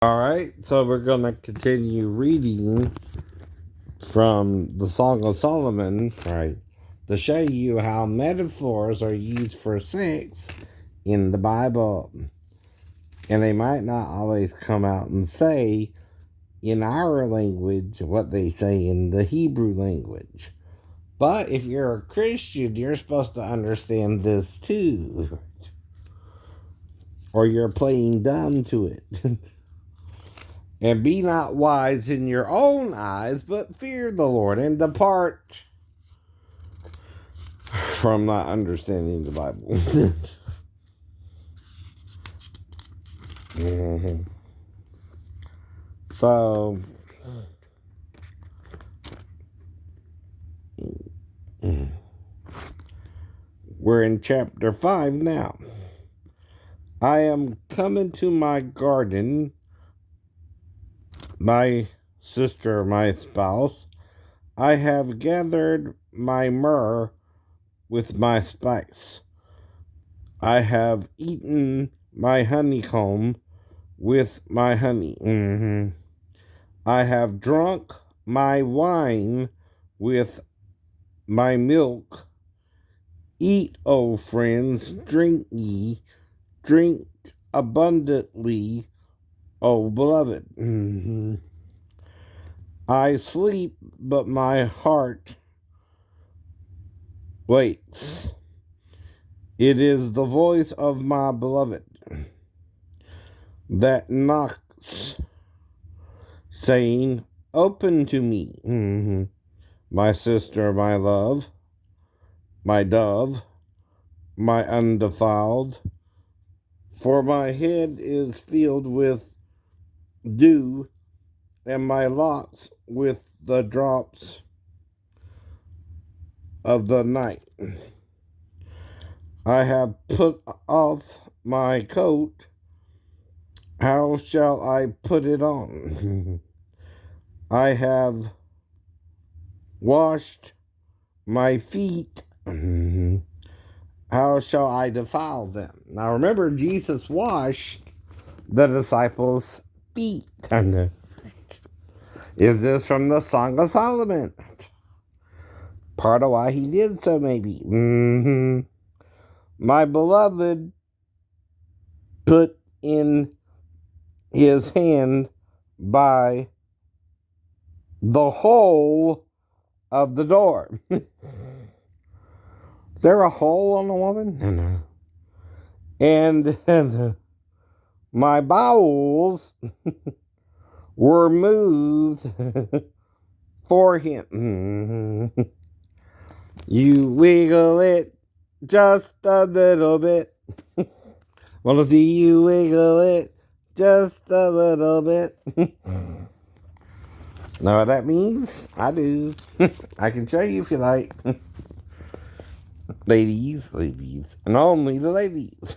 Alright, so we're going to continue reading from the Song of Solomon, right, to show you how metaphors are used for sex in the Bible. And they might not always come out and say in our language what they say in the Hebrew language. But if you're a Christian, you're supposed to understand this too. Or you're playing dumb to it. And be not wise in your own eyes, but fear the Lord, and depart from not understanding the Bible. Mm-hmm. So, we're in chapter 5 now. I am coming to my garden, my sister, my spouse. I have gathered my myrrh with my spice. I have eaten my honeycomb with my honey. Mm-hmm. I have drunk my wine with my milk. Eat, O friends, drink ye, drink abundantly, O beloved. Mm-hmm. I sleep, but my heart waits. It is the voice of my beloved that knocks, saying, open to me. Mm-hmm. My sister, my love, my dove, my undefiled, for my head is filled with dew, and my locks with the drops of the night. I have put off my coat. How shall I put it on? I have washed my feet. How shall I defile them? Now remember, Jesus washed the disciples' feet. Is this from the Song of Solomon? Part of why he did so, maybe. Mm-hmm. My beloved put in his hand by the hole of the door. Is there a hole on the woman? No. And my bowels were moved for him. You wiggle it just a little bit. Want to see you wiggle it just a little bit. Know what that means? I do. I can show you if you like. Ladies, and only the ladies.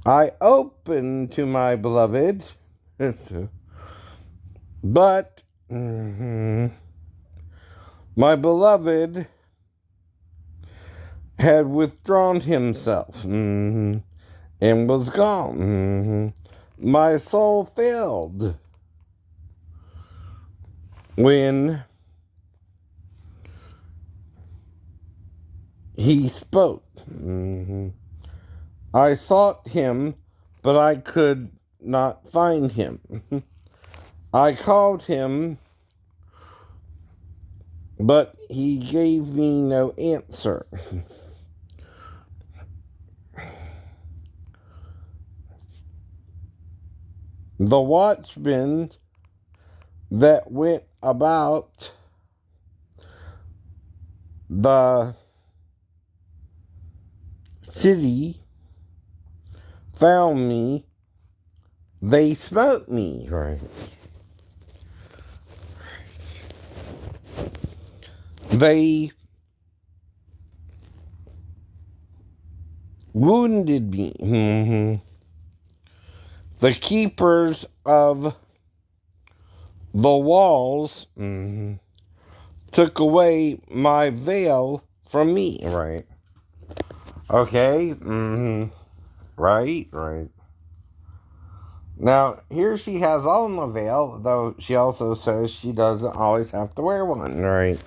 I open to my beloved, but my beloved had withdrawn himself and was gone. My soul failed when he spoke. I sought him, but I could not find him. I called him, but he gave me no answer. The watchmen that went about the city found me. They smote me, right? They wounded me. The keepers of the walls took away my veil from me, right? Okay, right. Now, here she has on a veil, though she also says she doesn't always have to wear one, right?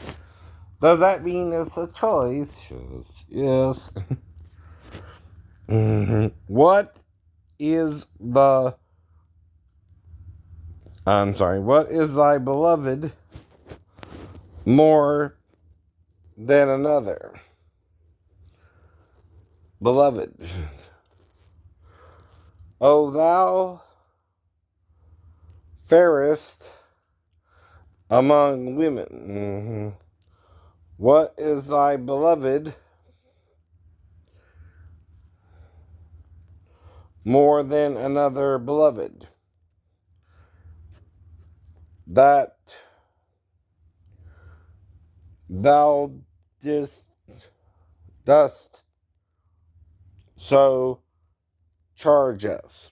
Does that mean it's a choice? Yes. What is the... what is thy beloved more than another? Beloved. O thou fairest among women. What is thy beloved more than another beloved? That thou dost so charge us.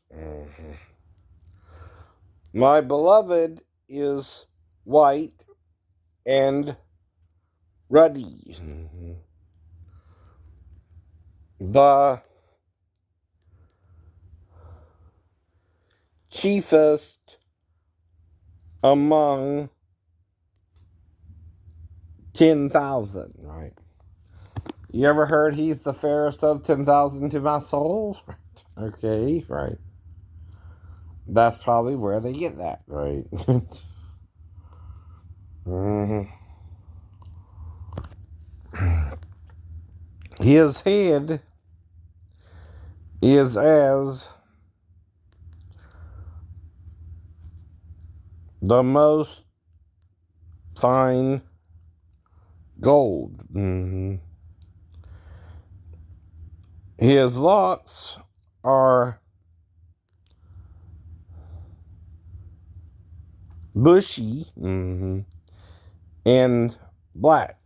My beloved is white and ruddy. The chiefest among 10,000, right? You ever heard he's the fairest of 10,000 to my soul? Okay, right. That's probably where they get that, right? His head is as the most fine gold. His locks are bushy and black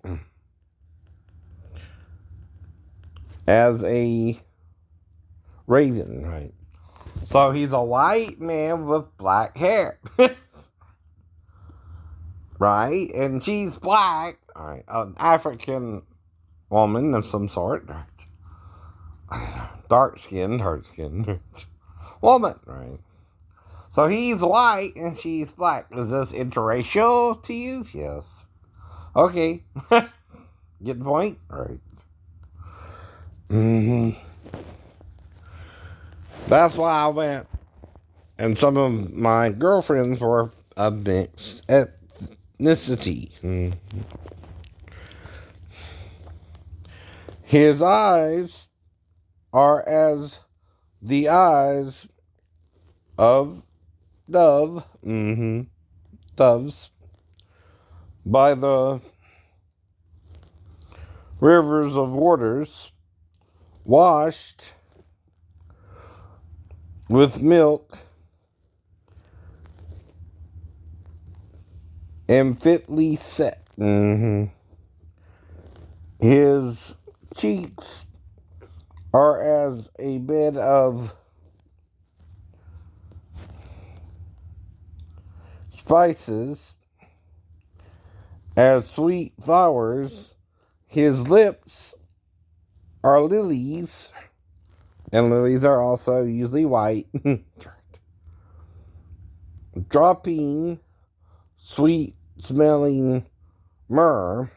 as a raven, right? So he's a white man with black hair, right? And she's black, all right? An African woman of some sort, right? Dark skinned woman, right? So he's white and she's black. Is this interracial to you? Yes. Okay. Get the point? All right. That's why I went. And some of my girlfriends were a mixed ethnicity. His eyes are as the eyes of doves by the rivers of waters, washed with milk and fitly set. His cheeks are as a bed of spices, as sweet flowers. His lips are lilies, and lilies are also usually white, dropping sweet smelling myrrh.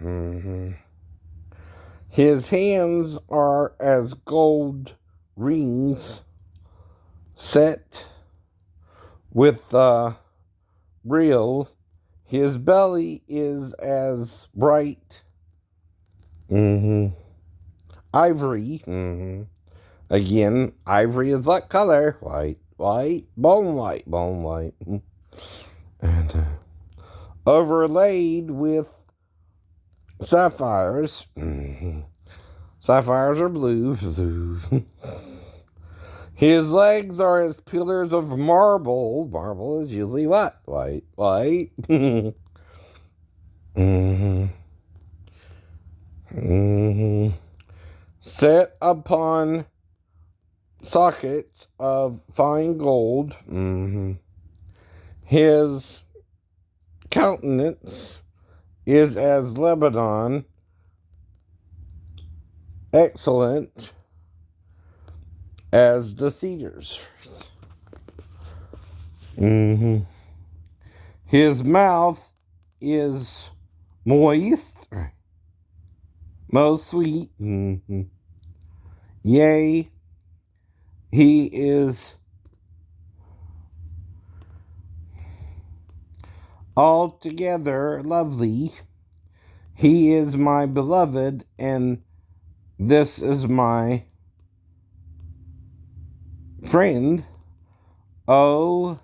His hands are as gold rings set with real. His belly is as bright ivory. Again, ivory is what color? White, bone white. And overlaid with sapphires. Sapphires are blue. His legs are as pillars of marble. Marble is usually what? White. Set upon sockets of fine gold. His countenance is as Lebanon, excellent as the cedars. Mm-hmm. His mouth is moist, most sweet. Mm-hmm. Yea, he is altogether lovely. He is my beloved, and this is my friend, O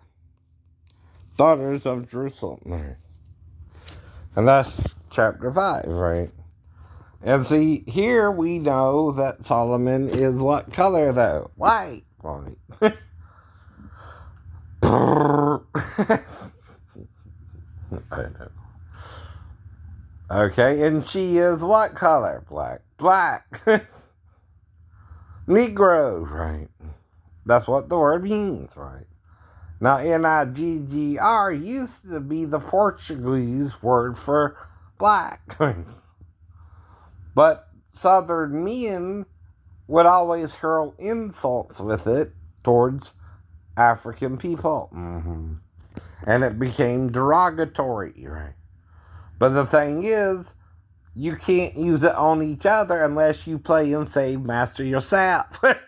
daughters of Jerusalem. And that's chapter 5, right? And see, here we know that Solomon is what color, though? White. Right. I know. Okay, and she is what color? Black. Black. Negro, right? That's what the word means, right? Now, Niggr used to be the Portuguese word for black. But Southern men would always hurl insults with it towards African people. Mm-hmm. And it became derogatory, right? But the thing is, you can't use it on each other unless you play and save master yourself to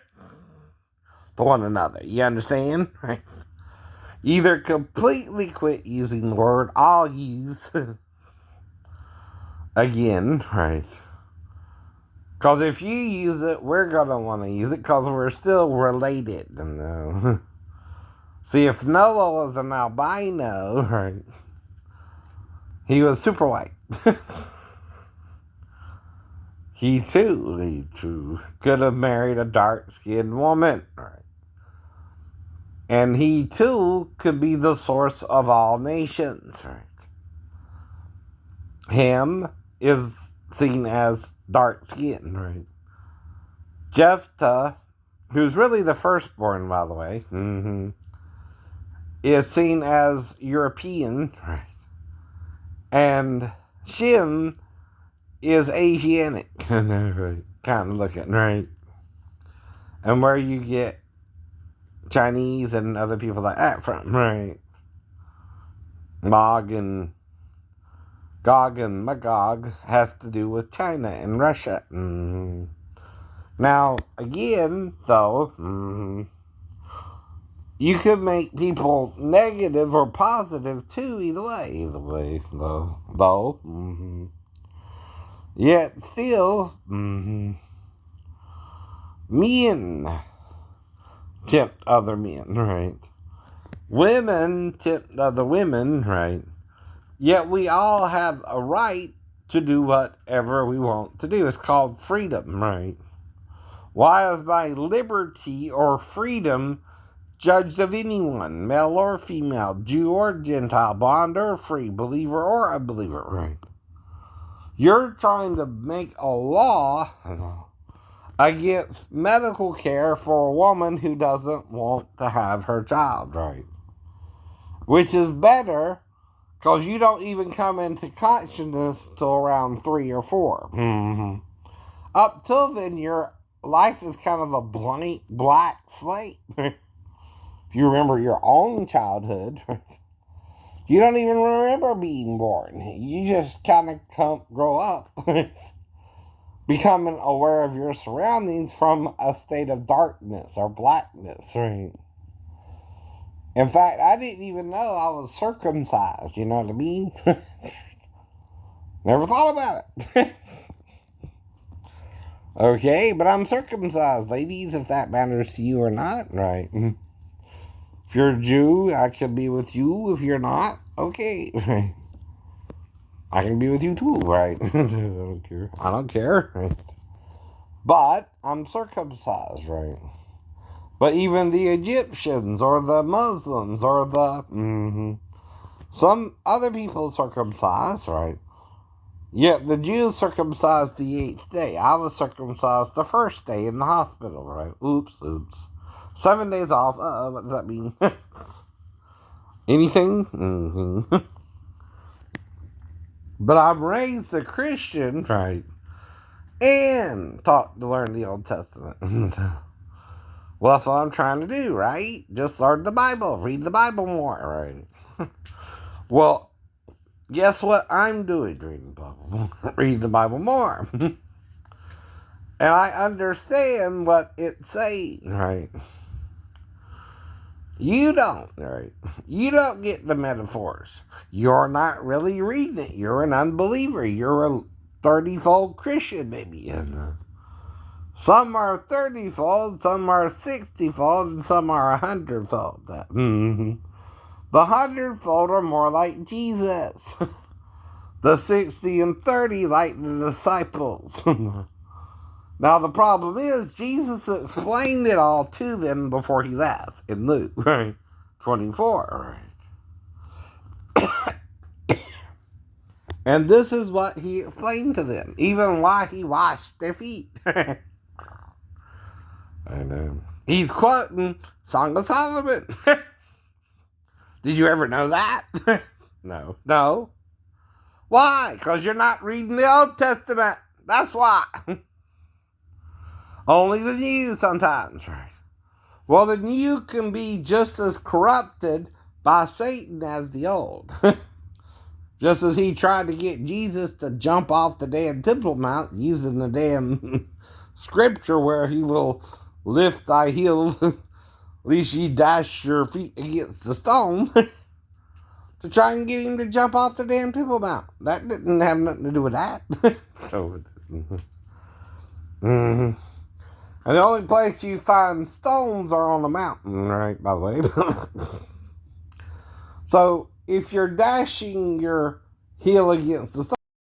one another. You understand? Right? Either completely quit using the word I'll use again, right? Because if you use it, we're going to want to use it because we're still related. You know? See, if Noah was an albino, right, he was super white. he too could have married a dark-skinned woman, right? And he too could be the source of all nations, right? Ham is seen as dark-skinned, right? Jephthah, who's really the firstborn, by the way, is seen as European, right? And Shem is Asiatic, right? Kind of looking, right? And where you get Chinese and other people like that from, right? Gog and Magog has to do with China and Russia. Mm-hmm. Now, again, though, you could make people negative or positive too, either way, though. Yet still, men tempt other men, right? Women tempt other women, right? Yet we all have a right to do whatever we want to do. It's called freedom, right? Why is my liberty or freedom judged of anyone, male or female, Jew or Gentile, bond or free, believer or unbeliever, right? You're trying to make a law against medical care for a woman who doesn't want to have her child, right? Which is better because you don't even come into consciousness till around 3 or 4. Mm-hmm. Up till then, your life is kind of a blank black slate. If you remember your own childhood, you don't even remember being born. You just kind of grow up, becoming aware of your surroundings from a state of darkness or blackness, right? In fact, I didn't even know I was circumcised, you know what I mean? Never thought about it. Okay, but I'm circumcised, ladies, if that matters to you or not, right? If you're a Jew, I can be with you. If you're not, okay. I can be with you too, right? I don't care. Right? But I'm circumcised, right? But even the Egyptians or the Muslims or the some other people circumcised, right? Yet the Jews circumcised the 8th day. I was circumcised the 1st day in the hospital, right? Oops. 7 days off. What does that mean? Anything? Mm-hmm. But I'm raised a Christian, right? And taught to learn the Old Testament. Well, that's what I'm trying to do, right? Just learn the Bible. Read the Bible more, right? Well, guess what I'm doing? Reading the Bible. Reading the Bible more. And I understand what it's saying, right? You don't, right? You don't get the metaphors. You're not really reading it. You're an unbeliever. You're a 30-fold Christian, maybe. And some are 30-fold, some are 60-fold, and some are 100-fold. The 100-fold are more like Jesus. The 60 and 30 like the disciples. Now, the problem is, Jesus explained it all to them before he left in Luke, right? 24, right? And this is what he explained to them, even why he washed their feet. I know. He's quoting Song of Solomon. Did you ever know that? No. No. Why? Because you're not reading the Old Testament. That's why. Only the new sometimes, right? Well, the new can be just as corrupted by Satan as the old. Just as he tried to get Jesus to jump off the damn Temple Mount using the damn scripture where he will lift thy heel, lest ye dash your feet against the stone, to try and get him to jump off the damn Temple Mount. That didn't have nothing to do with that. And the only place you find stones are on the mountain, right, by the way. So, if you're dashing your heel against the stone,